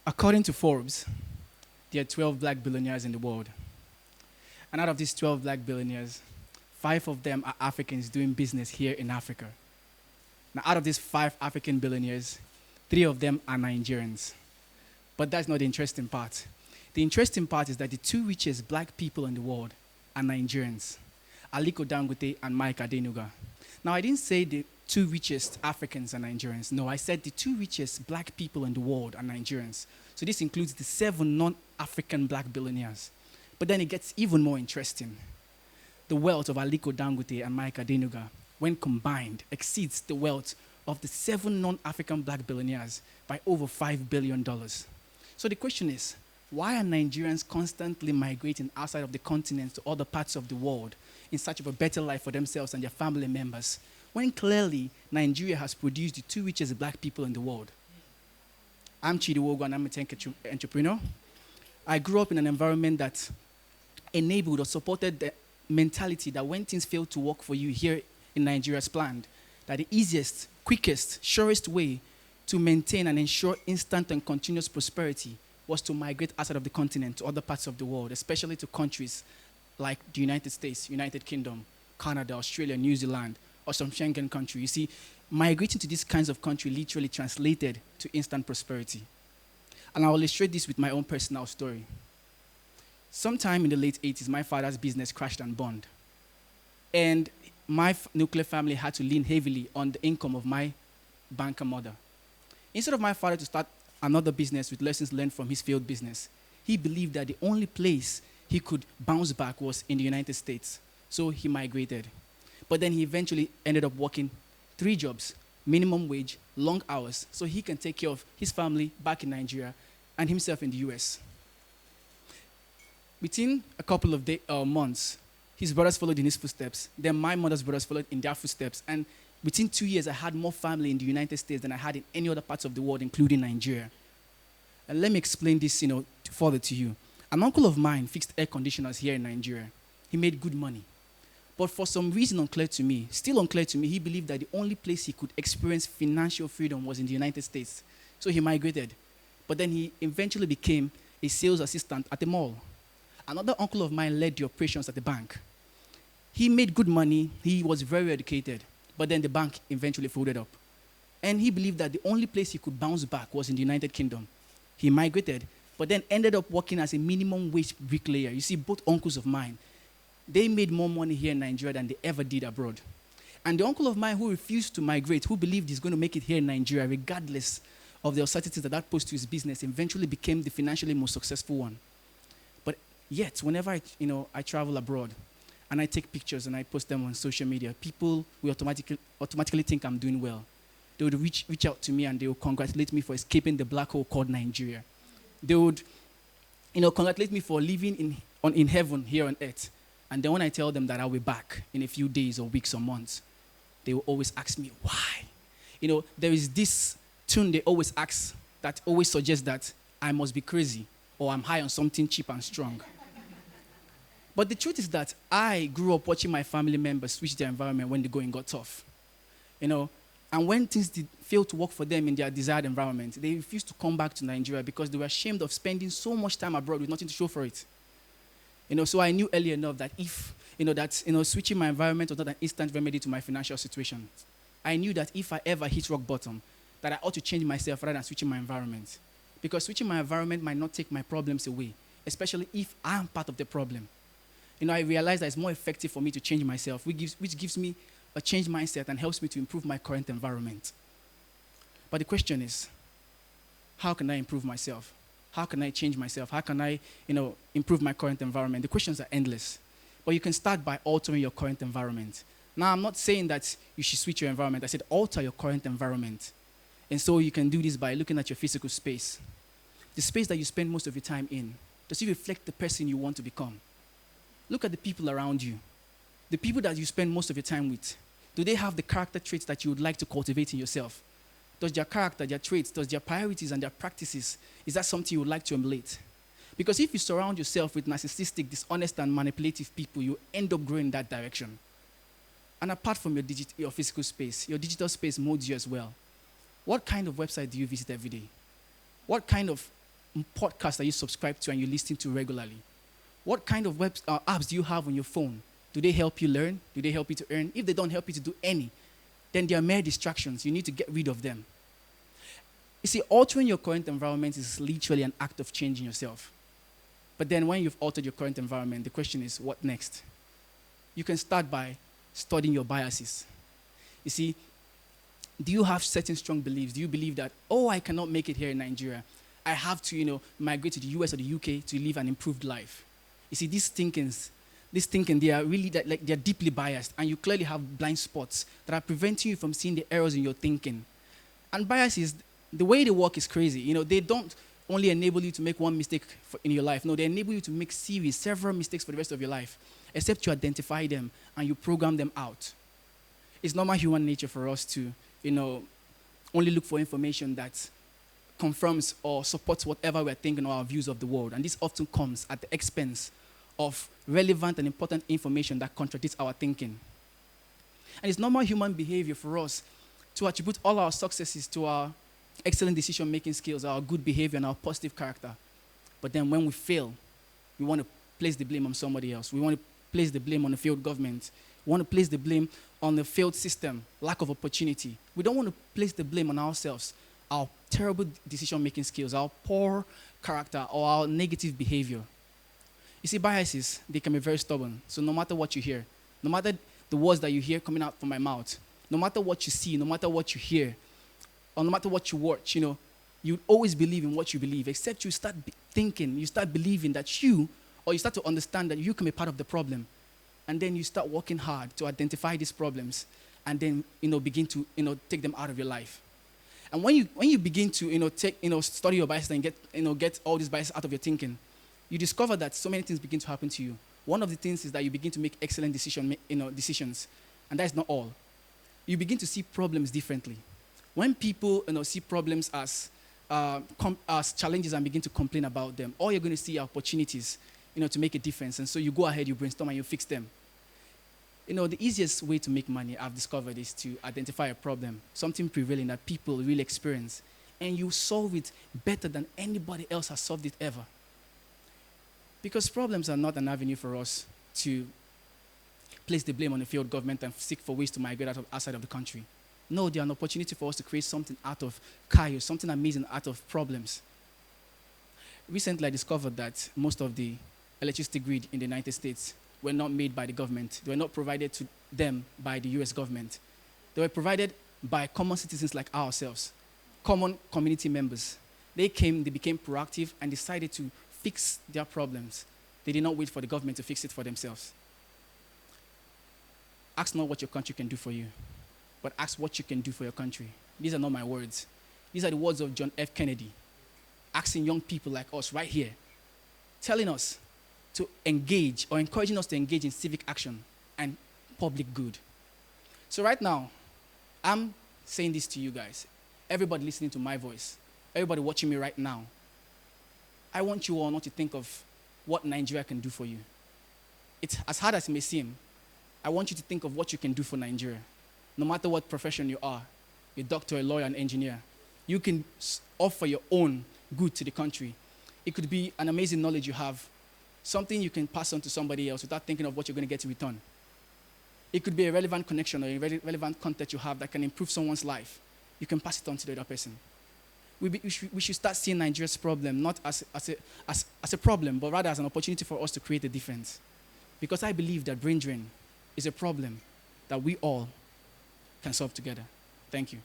According to Forbes, there are 12 black billionaires in the world. And out of these 12 black billionaires, 5 of them are Africans doing business here in Africa. Now, out of these 5 African billionaires, 3 of them are Nigerians. But that's not the interesting part. The interesting part is that the 2 richest black people in the world are Nigerians, Aliko Dangote and Mike Adenuga. Now, I didn't say the 2 richest Africans are Nigerians. No, I said the 2 richest black people in the world are Nigerians. So this includes the 7 non-African black billionaires. But then it gets even more interesting. The wealth of Aliko Dangote and Mike Adenuga, when combined, exceeds the wealth of the 7 non-African black billionaires by over $5 billion. So the question is, why are Nigerians constantly migrating outside of the continent to other parts of the world in search of a better life for themselves and their family members, when clearly Nigeria has produced the 2 richest black people in the world? I'm Chidi Nwaogu and I'm a tech entrepreneur. I grew up in an environment that enabled or supported the mentality that when things fail to work for you here in Nigeria as planned, that the easiest, quickest, surest way to maintain and ensure instant and continuous prosperity was to migrate outside of the continent to other parts of the world, especially to countries like the United States, United Kingdom, Canada, Australia, New Zealand, or some Schengen country. You see, migrating to these kinds of countries literally translated to instant prosperity. And I'll illustrate this with my own personal story. Sometime in the late 80s, my father's business crashed and burned. And my nuclear family had to lean heavily on the income of my banker mother. Instead of my father to start another business with lessons learned from his failed business, he believed that the only place he could bounce back was in the United States. So he migrated. But then he eventually ended up working 3 jobs, minimum wage, long hours, so he can take care of his family back in Nigeria and himself in the US. Within a couple of months, his brothers followed in his footsteps. Then my mother's brothers followed in their footsteps. And within 2 years, I had more family in the United States than I had in any other parts of the world, including Nigeria. And let me explain this, further to you. An uncle of mine fixed air conditioners here in Nigeria. He made good money. But for some reason still unclear to me, he believed that the only place he could experience financial freedom was in the United States. So he migrated. But then he eventually became a sales assistant at a mall. Another uncle of mine led the operations at the bank. He made good money. He was very educated. But then the bank eventually folded up. And he believed that the only place he could bounce back was in the United Kingdom. He migrated, but then ended up working as a minimum wage bricklayer. You see, both uncles of mine, they made more money here in Nigeria than they ever did abroad. And the uncle of mine who refused to migrate, who believed he's going to make it here in Nigeria, regardless of the uncertainties that posed to his business, eventually became the financially most successful one. But yet, whenever I travel abroad and I take pictures and I post them on social media, people will automatically think I'm doing well. They would reach out to me and they would congratulate me for escaping the black hole called Nigeria. They would congratulate me for living in heaven here on earth. And then when I tell them that I'll be back in a few days or weeks or months, they will always ask me, why? There is this tune they always ask that always suggests that I must be crazy or I'm high on something cheap and strong. But the truth is that I grew up watching my family members switch their environment when the going got tough. And when things did fail to work for them in their desired environment, they refused to come back to Nigeria because they were ashamed of spending so much time abroad with nothing to show for it. So I knew early enough that switching my environment was not an instant remedy to my financial situation. I knew that if I ever hit rock bottom, that I ought to change myself rather than switching my environment. Because switching my environment might not take my problems away, especially if I am part of the problem. I realized that it's more effective for me to change myself, which gives me a changed mindset and helps me to improve my current environment. But the question is, how can I improve myself? How can I change myself? How can I, improve my current environment? The questions are endless. But you can start by altering your current environment. Now, I'm not saying that you should switch your environment. I said alter your current environment. And so you can do this by looking at your physical space. The space that you spend most of your time in, does it reflect the person you want to become? Look at the people around you. The people that you spend most of your time with, do they have the character traits that you would like to cultivate in yourself? Does their character, their traits, does their priorities and their practices, is that something you would like to emulate? Because if you surround yourself with narcissistic, dishonest, and manipulative people, you end up growing in that direction. And apart from your physical space, your digital space molds you as well. What kind of website do you visit every day? What kind of podcasts that you subscribe to and you listen to regularly? What kind of apps do you have on your phone? Do they help you learn? Do they help you to earn? If they don't help you to do any, then they are mere distractions. You need to get rid of them. You see, altering your current environment is literally an act of changing yourself. But then when you've altered your current environment, the question is, what next? You can start by studying your biases. You see, do you have certain strong beliefs? Do you believe that, oh, I cannot make it here in Nigeria. I have to, migrate to the US or the UK to live an improved life. You see, this thinking, they are really, they're deeply biased, and you clearly have blind spots that are preventing you from seeing the errors in your thinking. And biases, the way they work is crazy. They don't only enable you to make one mistake in your life. No, they enable you to make several mistakes for the rest of your life, except you identify them and you program them out. It's normal human nature for us to, only look for information that confirms or supports whatever we're thinking or our views of the world. And this often comes at the expense of relevant and important information that contradicts our thinking. And it's normal human behavior for us to attribute all our successes to our excellent decision-making skills, our good behavior, and our positive character. But then when we fail, we want to place the blame on somebody else. We want to place the blame on the failed government. We want to place the blame on the failed system, lack of opportunity. We don't want to place the blame on ourselves, our terrible decision-making skills, our poor character, or our negative behavior. You see, biases, they can be very stubborn. So no matter what you hear, no matter the words that you hear coming out from my mouth, no matter what you see, no matter what you hear, or no matter what you watch, you always believe in what you believe, except you start thinking, you start believing that you start to understand that you can be part of the problem. And then you start working hard to identify these problems and then, begin to, take them out of your life. And when you begin to, study your biases and get all these biases out of your thinking, you discover that so many things begin to happen to you. One of the things is that you begin to make excellent decisions, and that's not all. You begin to see problems differently. When people see problems as challenges and begin to complain about them, all you're going to see are opportunities, to make a difference. And so you go ahead, you brainstorm, and you fix them. The easiest way to make money, I've discovered, is to identify a problem, something prevailing that people really experience, and you solve it better than anybody else has solved it ever. Because problems are not an avenue for us to place the blame on the failed government and seek for ways to migrate outside of the country. No, they're an opportunity for us to create something out of chaos, something amazing out of problems. Recently, I discovered that most of the electricity grid in the United States were not made by the government. They were not provided to them by the US government. They were provided by common citizens like ourselves, common community members. They became proactive and decided to fix their problems. They did not wait for the government to fix it for themselves. Ask not what your country can do for you, but ask what you can do for your country. These are not my words. These are the words of John F. Kennedy, asking young people like us right here, telling us to engage or encouraging us to engage in civic action and public good. So right now, I'm saying this to you guys, everybody listening to my voice, everybody watching me right now. I want you all not to think of what Nigeria can do for you. It's as hard as it may seem. I want you to think of what you can do for Nigeria. No matter what profession you are, a doctor, a lawyer, an engineer, you can offer your own good to the country. It could be an amazing knowledge you have, something you can pass on to somebody else without thinking of what you're going to get in return. It could be a relevant connection or a relevant content you have that can improve someone's life. You can pass it on to the other person. We should start seeing Nigeria's problem not as a problem, but rather as an opportunity for us to create a difference. Because I believe that brain drain is a problem that we all can solve together. Thank you.